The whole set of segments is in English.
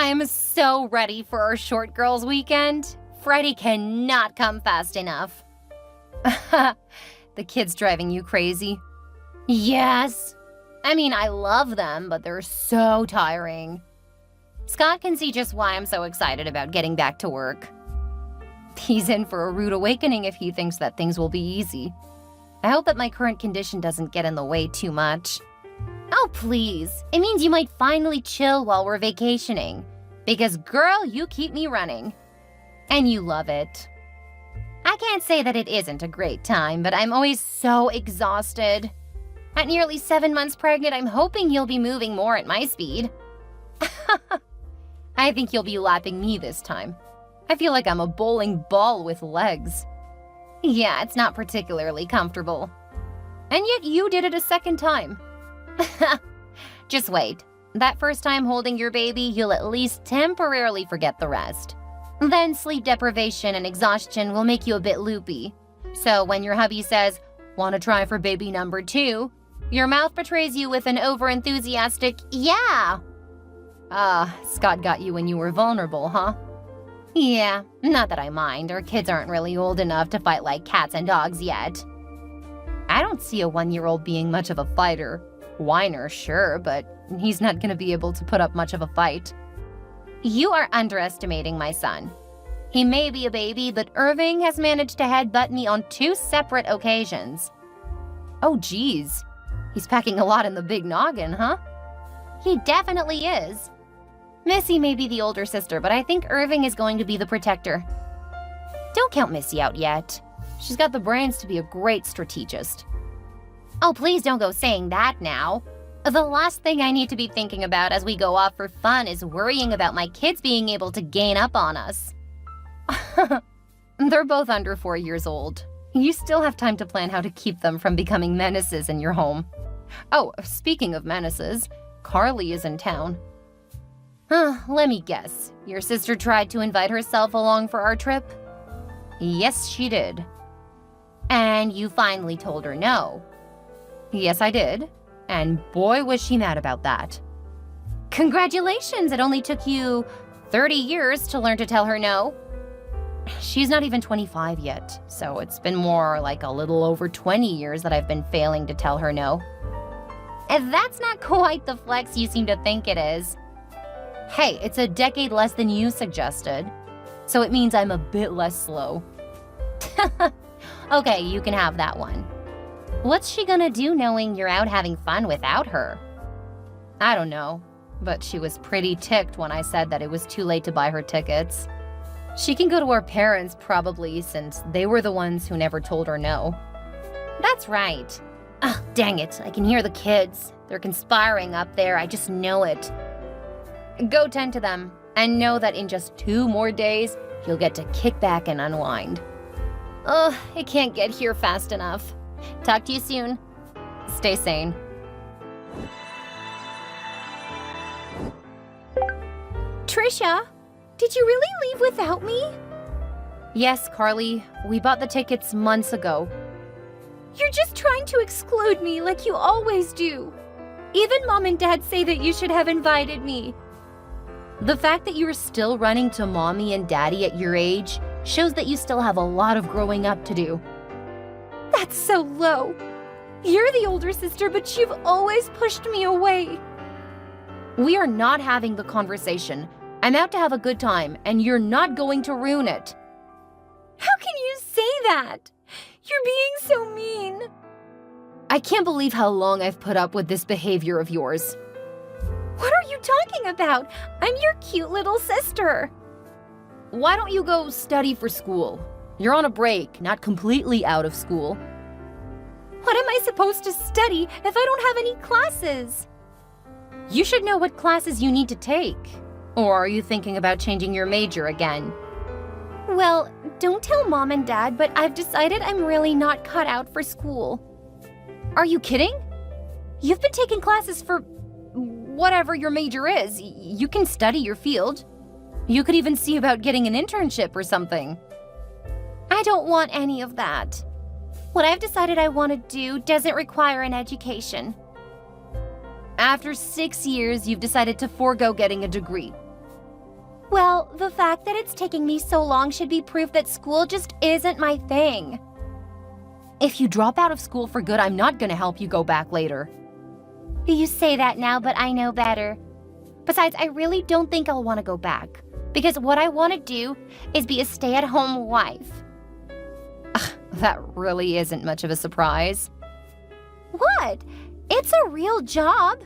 I'm so ready for our short girls weekend. Friday cannot come fast enough. The kids driving you crazy? Yes. I mean, I love them, but they're so tiring. Scott can see just why I'm so excited about getting back to work. He's in for a rude awakening if he thinks that things will be easy. I hope that my current condition doesn't get in the way too much. Oh, please. It means you might finally chill while we're vacationing. Because, girl, you keep me running. And you love it. I can't say that it isn't a great time, but I'm always so exhausted. At nearly 7 months pregnant, I'm hoping you'll be moving more at my speed. I think you'll be lapping me this time. I feel like I'm a bowling ball with legs. Yeah, it's not particularly comfortable. And yet you did it a second time. Just wait. That first time holding your baby, you'll at least temporarily forget the rest. Then sleep deprivation and exhaustion will make you a bit loopy. So when your hubby says, "Want to try for baby number 2?" your mouth betrays you with an over-enthusiastic, "Yeah." Scott got you when you were vulnerable, huh? Yeah, not that I mind. Our kids aren't really old enough to fight like cats and dogs yet. I don't see a 1-year-old being much of a fighter. Whiner, sure, but he's not gonna be able to put up much of a fight. You are underestimating my son. He may be a baby, but Irving has managed to headbutt me on 2 separate occasions. Oh, geez. He's packing a lot in the big noggin, huh? He definitely is. Missy may be the older sister, but I think Irving is going to be the protector. Don't count Missy out yet. She's got the brains to be a great strategist. Oh, please don't go saying that now. The last thing I need to be thinking about as we go off for fun is worrying about my kids being able to gain up on us. They're both under 4 years old. You still have time to plan how to keep them from becoming menaces in your home. Oh, speaking of menaces, Carly is in town. Let me guess. Your sister tried to invite herself along for our trip? Yes, she did. And you finally told her no. Yes, I did. And boy, was she mad about that. Congratulations! It only took you 30 years to learn to tell her no. She's not even 25 yet, so it's been more like a little over 20 years that I've been failing to tell her no. And that's not quite the flex you seem to think it is. Hey, it's a decade less than you suggested, so it means I'm a bit less slow. Okay, you can have that one. What's she gonna do knowing you're out having fun without her? I don't know, but she was pretty ticked when I said that it was too late to buy her tickets. She can go to her parents probably, since they were the ones who never told her no. That's right. Ugh, dang it, I can hear the kids. They're conspiring up there, I just know it. Go tend to them, and know that in just 2 more days, you'll get to kick back and unwind. Ugh, it can't get here fast enough. Talk to you soon. Stay sane. Trisha, did you really leave without me? Yes, Carly. We bought the tickets months ago. You're just trying to exclude me like you always do. Even Mom and Dad say that you should have invited me. The fact that you are still running to Mommy and Daddy at your age shows that you still have a lot of growing up to do. That's so low. You're the older sister, but you've always pushed me away. We are not having the conversation. I'm out to have a good time, and you're not going to ruin it. How can you say that? You're being so mean. I can't believe how long I've put up with this behavior of yours. What are you talking about? I'm your cute little sister. Why don't you go study for school? You're on a break, not completely out of school. What am I supposed to study if I don't have any classes? You should know what classes you need to take. Or are you thinking about changing your major again? Well, don't tell Mom and Dad, but I've decided I'm really not cut out for school. Are you kidding? You've been taking classes for whatever your major is. You can study your field. You could even see about getting an internship or something. I don't want any of that. What I've decided I want to do doesn't require an education. After 6 years, you've decided to forego getting a degree. Well, the fact that it's taking me so long should be proof that school just isn't my thing. If you drop out of school for good, I'm not gonna help you go back later. You say that now, but I know better. Besides, I really don't think I'll want to go back, because what I want to do is be a stay-at-home wife. That really isn't much of a surprise. What? It's a real job.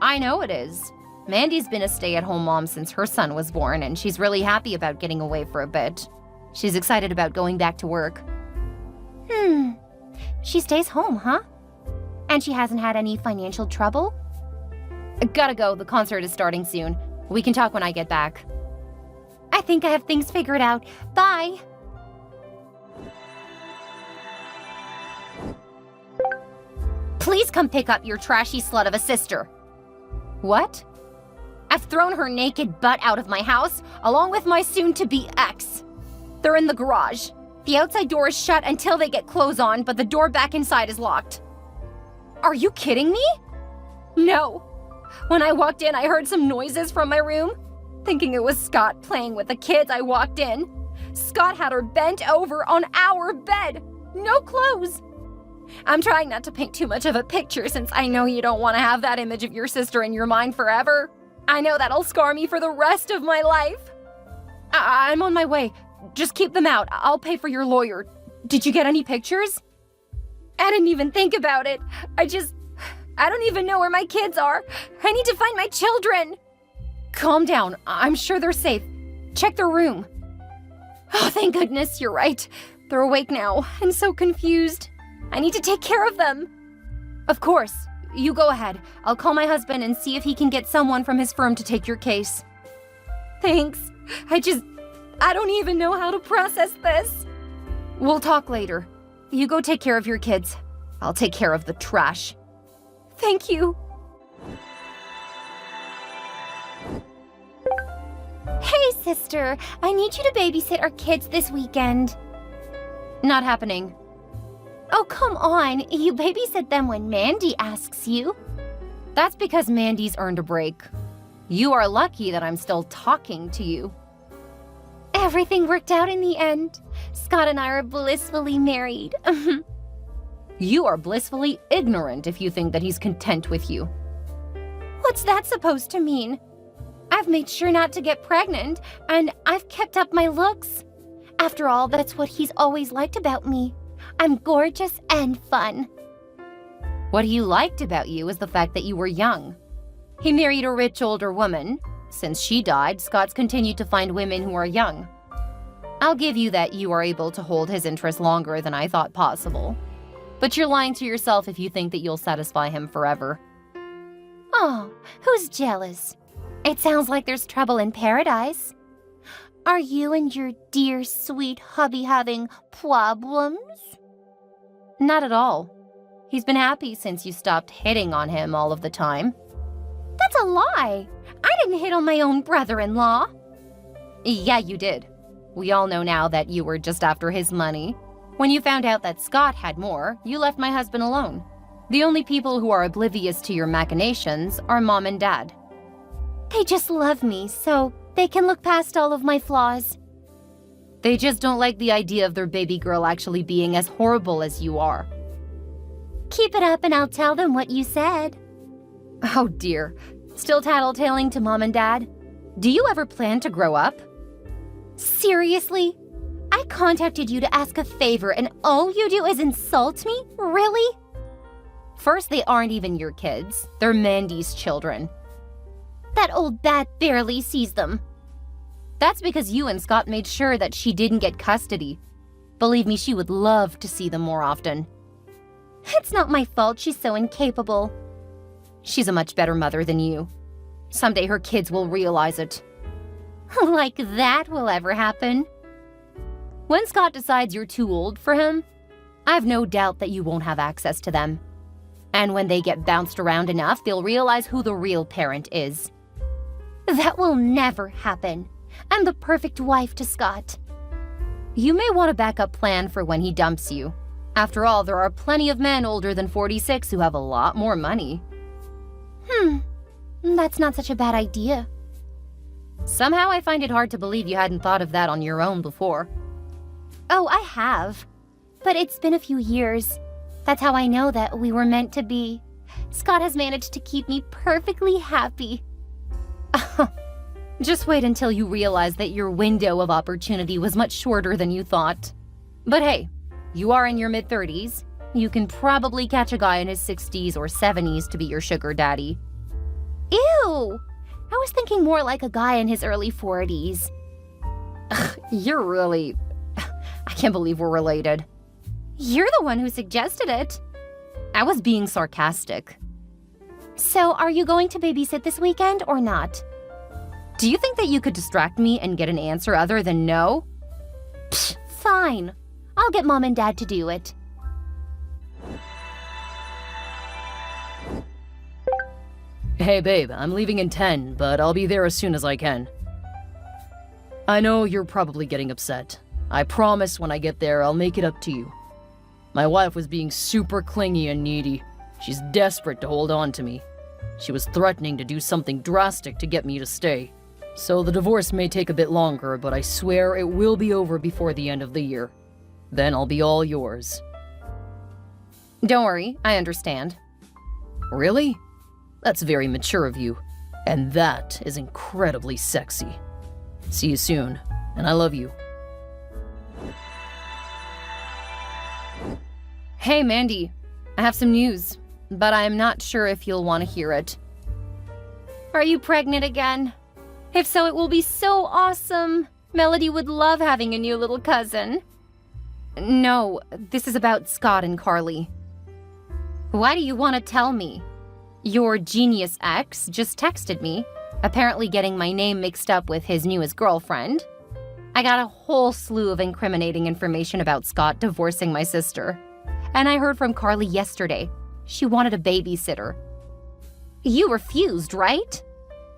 I know it is. Mandy's been a stay-at-home mom since her son was born, and she's really happy about getting away for a bit. She's excited about going back to work. She stays home, huh? And she hasn't had any financial trouble? Gotta go, the concert is starting soon. We can talk when I get back. I think I have things figured out. Bye! Please come pick up your trashy slut of a sister. What? I've thrown her naked butt out of my house, along with my soon-to-be ex. They're in the garage. The outside door is shut until they get clothes on, but the door back inside is locked. Are you kidding me? No. When I walked in, I heard some noises from my room. Thinking it was Scott playing with the kids, I walked in. Scott had her bent over on our bed. No clothes. I'm trying not to paint too much of a picture since I know you don't want to have that image of your sister in your mind forever. I know that'll scar me for the rest of my life. I'm on my way. Just keep them out. I'll pay for your lawyer. Did you get any pictures? I didn't even think about it. I don't even know where my kids are. I need to find my children. Calm down. I'm sure they're safe. Check their room. Oh, thank goodness, you're right. They're awake now and so confused. I need to take care of them. Of course. You go ahead. I'll call my husband and see if he can get someone from his firm to take your case. Thanks. I don't even know how to process this. We'll talk later. You go take care of your kids. I'll take care of the trash. Thank you. Hey, sister. I need you to babysit our kids this weekend. Not happening. Oh, come on. You babysit them when Mandy asks you. That's because Mandy's earned a break. You are lucky that I'm still talking to you. Everything worked out in the end. Scott and I are blissfully married. You are blissfully ignorant if you think that he's content with you. What's that supposed to mean? I've made sure not to get pregnant, and I've kept up my looks. After all, that's what he's always liked about me. I'm gorgeous and fun. What he liked about you is the fact that you were young. He married a rich older woman. Since she died, Scott's continued to find women who are young. I'll give you that you are able to hold his interest longer than I thought possible. But you're lying to yourself if you think that you'll satisfy him forever. Oh, who's jealous? It sounds like there's trouble in paradise. Are you and your dear, sweet hubby having problems? Not at all. He's been happy since you stopped hitting on him all of the time. That's a lie. I didn't hit on my own brother-in-law. Yeah, you did. We all know now that you were just after his money. When you found out that Scott had more, you left my husband alone. The only people who are oblivious to your machinations are Mom and Dad. They just love me, so they can look past all of my flaws. They just don't like the idea of their baby girl actually being as horrible as you are. Keep it up and I'll tell them what you said. Oh dear. Still tattletaling to Mom and Dad? Do you ever plan to grow up? Seriously? I contacted you to ask a favor and all you do is insult me? Really? First, they aren't even your kids. They're Mandy's children. That old bat barely sees them. That's because you and Scott made sure that she didn't get custody. Believe me, she would love to see them more often. It's not my fault she's so incapable. She's a much better mother than you. Someday her kids will realize it. Like that will ever happen. When Scott decides you're too old for him, I've no doubt that you won't have access to them. And when they get bounced around enough, they'll realize who the real parent is. That will never happen. I'm the perfect wife to Scott. You may want a backup plan for when he dumps you. After all, there are plenty of men older than 46 who have a lot more money. That's not such a bad idea. Somehow I find it hard to believe you hadn't thought of that on your own before. Oh, I have. But it's been a few years. That's how I know that we were meant to be. Scott has managed to keep me perfectly happy. Just wait until you realize that your window of opportunity was much shorter than you thought. But hey, you are in your mid-30s. You can probably catch a guy in his 60s or 70s to be your sugar daddy. Ew! I was thinking more like a guy in his early 40s. You're really... I can't believe we're related. You're the one who suggested it. I was being sarcastic. So, are you going to babysit this weekend or not? Do you think that you could distract me and get an answer other than no? Pfft, fine. I'll get Mom and Dad to do it. Hey babe, I'm leaving in 10, but I'll be there as soon as I can. I know you're probably getting upset. I promise when I get there, I'll make it up to you. My wife was being super clingy and needy. She's desperate to hold on to me. She was threatening to do something drastic to get me to stay. So the divorce may take a bit longer, but I swear it will be over before the end of the year. Then I'll be all yours. Don't worry, I understand. Really? That's very mature of you. And that is incredibly sexy. See you soon, and I love you. Hey, Mandy. I have some news, but I'm not sure if you'll want to hear it. Are you pregnant again? If so, it will be so awesome. Melody would love having a new little cousin. No, this is about Scott and Carly. Why do you want to tell me? Your genius ex just texted me, apparently getting my name mixed up with his newest girlfriend. I got a whole slew of incriminating information about Scott divorcing my sister. And I heard from Carly yesterday. She wanted a babysitter. You refused, right?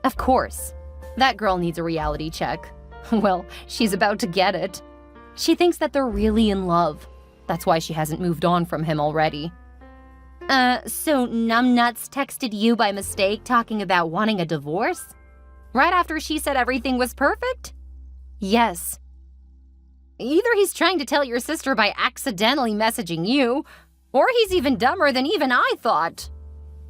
Of course. That girl needs a reality check. Well, she's about to get it. She thinks that they're really in love. That's why she hasn't moved on from him already. So Numbnuts texted you by mistake talking about wanting a divorce? Right after she said everything was perfect? Yes. Either he's trying to tell your sister by accidentally messaging you, or he's even dumber than even I thought.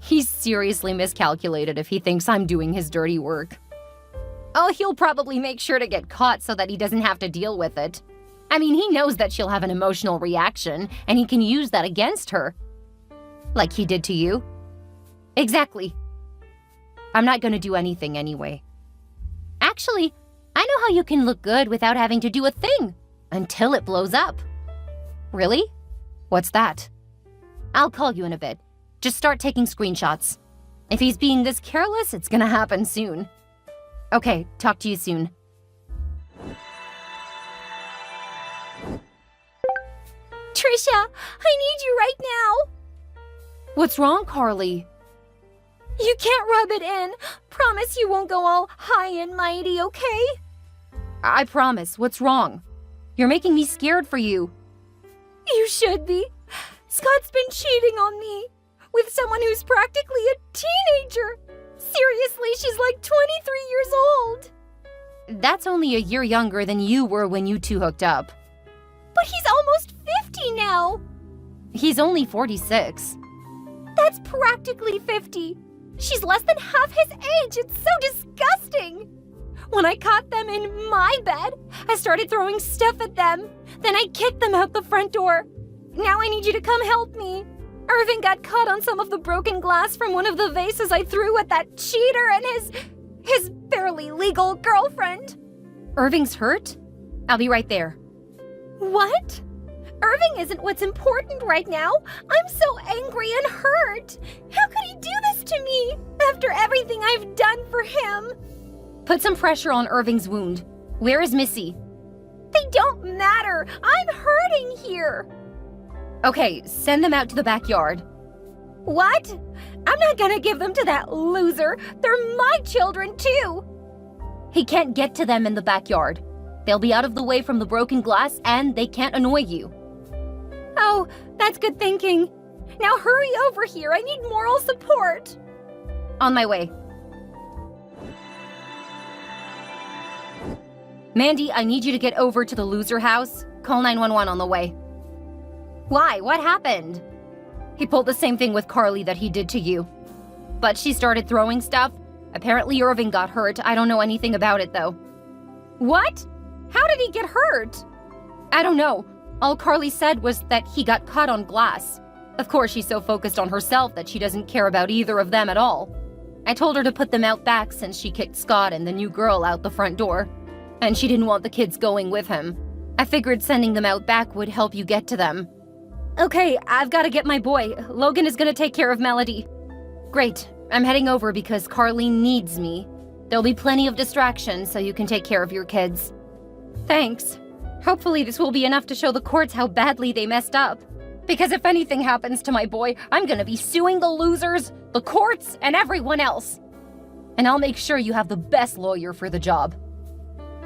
He's seriously miscalculated if he thinks I'm doing his dirty work. Oh, he'll probably make sure to get caught so that he doesn't have to deal with it. I mean, he knows that she'll have an emotional reaction, and he can use that against her. Like he did to you? Exactly. I'm not gonna do anything anyway. Actually, I know how you can look good without having to do a thing. Until it blows up. Really? What's that? I'll call you in a bit. Just start taking screenshots. If he's being this careless, it's gonna happen soon. Okay, talk to you soon. Trisha, I need you right now. What's wrong, Carly? You can't rub it in. Promise you won't go all high and mighty, okay? I promise. What's wrong? You're making me scared for you. You should be. Scott's been cheating on me with someone who's practically a teenager. Seriously, she's like 23 years old. That's only a year younger than you were when you two hooked up. But he's almost 50 now. He's only 46. That's practically 50. She's less than half his age. It's so disgusting. When I caught them in my bed, I started throwing stuff at them. Then I kicked them out the front door. Now I need you to come help me. Irving got caught on some of the broken glass from one of the vases I threw at that cheater and his barely legal girlfriend. Irving's hurt? I'll be right there. What? Irving isn't what's important right now. I'm so angry and hurt. How could he do this to me after everything I've done for him? Put some pressure on Irving's wound. Where is Missy? They don't matter. I'm hurting here. Okay, send them out to the backyard. What? I'm not gonna give them to that loser. They're my children too. He can't get to them in the backyard. They'll be out of the way from the broken glass and they can't annoy you. Oh, that's good thinking. Now hurry over here. I need moral support. On my way. Mandy, I need you to get over to the loser house. Call 911 on the way. Why? What happened? He pulled the same thing with Carly that he did to you. But she started throwing stuff. Apparently Irving got hurt. I don't know anything about it, though. What? How did he get hurt? I don't know. All Carly said was that he got cut on glass. Of course, she's so focused on herself that she doesn't care about either of them at all. I told her to put them out back since she kicked Scott and the new girl out the front door. And she didn't want the kids going with him. I figured sending them out back would help you get to them. Okay, I've got to get my boy. Logan is going to take care of Melody. Great. I'm heading over because Carly needs me. There'll be plenty of distractions so you can take care of your kids. Thanks. Hopefully this will be enough to show the courts how badly they messed up. Because if anything happens to my boy, I'm gonna be suing the losers, the courts, and everyone else. And I'll make sure you have the best lawyer for the job.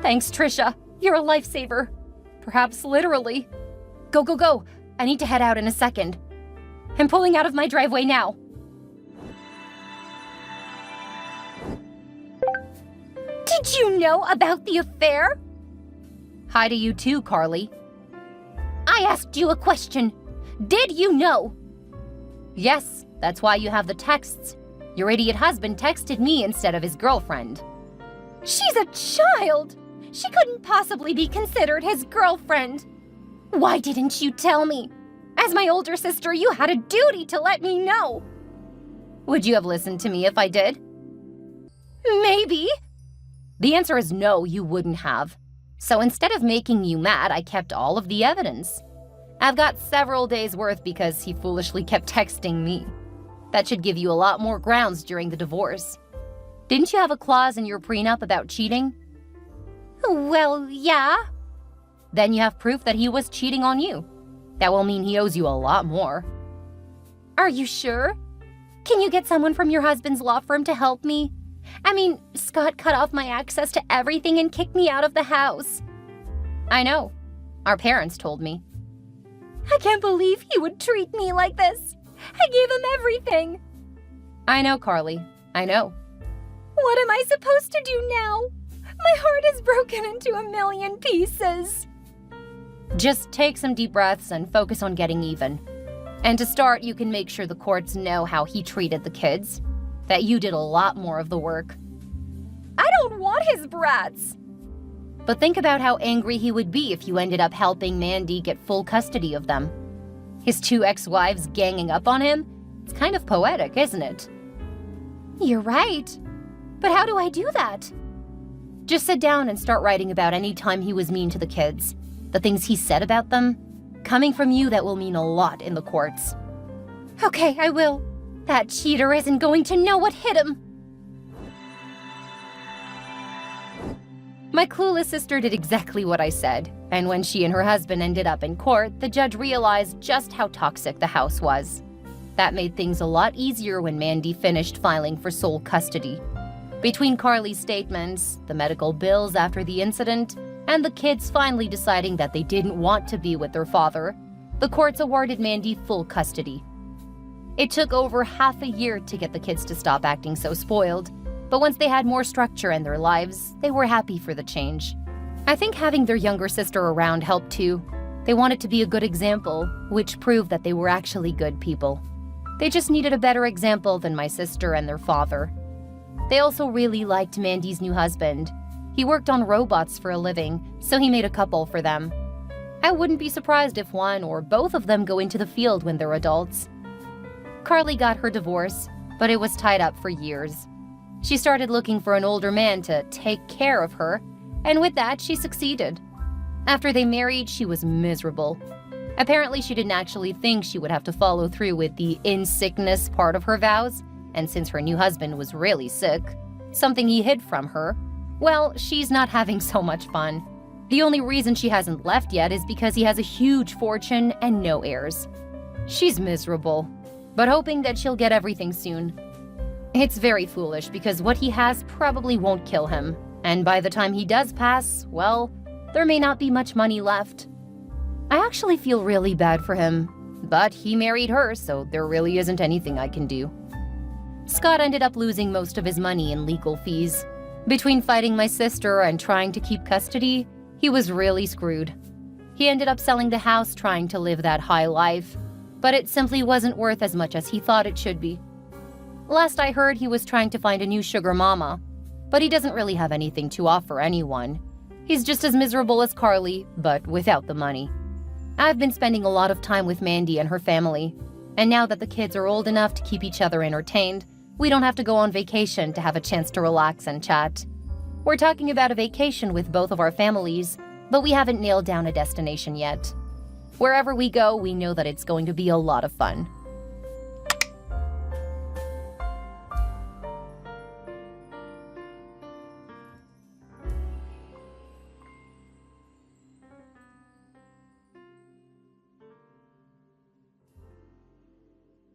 Thanks, Trisha. You're a lifesaver. Perhaps literally. Go, go, go. I need to head out in a second. I'm pulling out of my driveway now. Did you know about the affair? Hi to you too, Carly. I asked you a question. Did you know? Yes, that's why you have the texts. Your idiot husband texted me instead of his girlfriend. She's a child! She couldn't possibly be considered his girlfriend. Why didn't you tell me? As my older sister, you had a duty to let me know. Would you have listened to me if I did? Maybe. The answer is no, you wouldn't have. So instead of making you mad, I kept all of the evidence. I've got several days' worth because he foolishly kept texting me. That should give you a lot more grounds during the divorce. Didn't you have a clause in your prenup about cheating? Well, yeah. Then you have proof that he was cheating on you. That will mean he owes you a lot more. Are you sure? Can you get someone from your husband's law firm to help me? I mean, Scott cut off my access to everything and kicked me out of the house. I know. Our parents told me. I can't believe he would treat me like this. I gave him everything. I know, Carly. I know. What am I supposed to do now? My heart is broken into a million pieces. Just take some deep breaths and focus on getting even. And to start, you can make sure the courts know how he treated the kids. That you did a lot more of the work. I don't want his brats! But think about how angry he would be if you ended up helping Mandy get full custody of them. His two ex-wives ganging up on him? It's kind of poetic, isn't it? You're right. But how do I do that? Just sit down and start writing about any time he was mean to the kids. The things he said about them. Coming from you, that will mean a lot in the courts. Okay, I will. That cheater isn't going to know what hit him. My clueless sister did exactly what I said, and when she and her husband ended up in court, the judge realized just how toxic the house was. That made things a lot easier when Mandy finished filing for sole custody. Between Carly's statements, the medical bills after the incident, and the kids finally deciding that they didn't want to be with their father, the courts awarded Mandy full custody. It took over half a year to get the kids to stop acting so spoiled, but once they had more structure in their lives, they were happy for the change. I think having their younger sister around helped too. They wanted to be a good example, which proved that they were actually good people. They just needed a better example than my sister and their father. They also really liked Mandy's new husband. He worked on robots for a living, so he made a couple for them. I wouldn't be surprised if one or both of them go into the field when they're adults. Carly got her divorce, but it was tied up for years. She started looking for an older man to take care of her, and with that, she succeeded. After they married, she was miserable. Apparently, she didn't actually think she would have to follow through with the in-sickness part of her vows, and since her new husband was really sick, something he hid from her, well, she's not having so much fun. The only reason she hasn't left yet is because he has a huge fortune and no heirs. She's miserable, but hoping that she'll get everything soon. It's very foolish because what he has probably won't kill him, and by the time he does pass, well, there may not be much money left. I actually feel really bad for him, but he married her, so there really isn't anything I can do. Scott ended up losing most of his money in legal fees. Between fighting my sister and trying to keep custody, he was really screwed. He ended up selling the house trying to live that high life, but it simply wasn't worth as much as he thought it should be. Last I heard, he was trying to find a new sugar mama, but he doesn't really have anything to offer anyone. He's just as miserable as Carly, but without the money. I've been spending a lot of time with Mandy and her family, and now that the kids are old enough to keep each other entertained, we don't have to go on vacation to have a chance to relax and chat. We're talking about a vacation with both of our families, but we haven't nailed down a destination yet. Wherever we go, we know that it's going to be a lot of fun.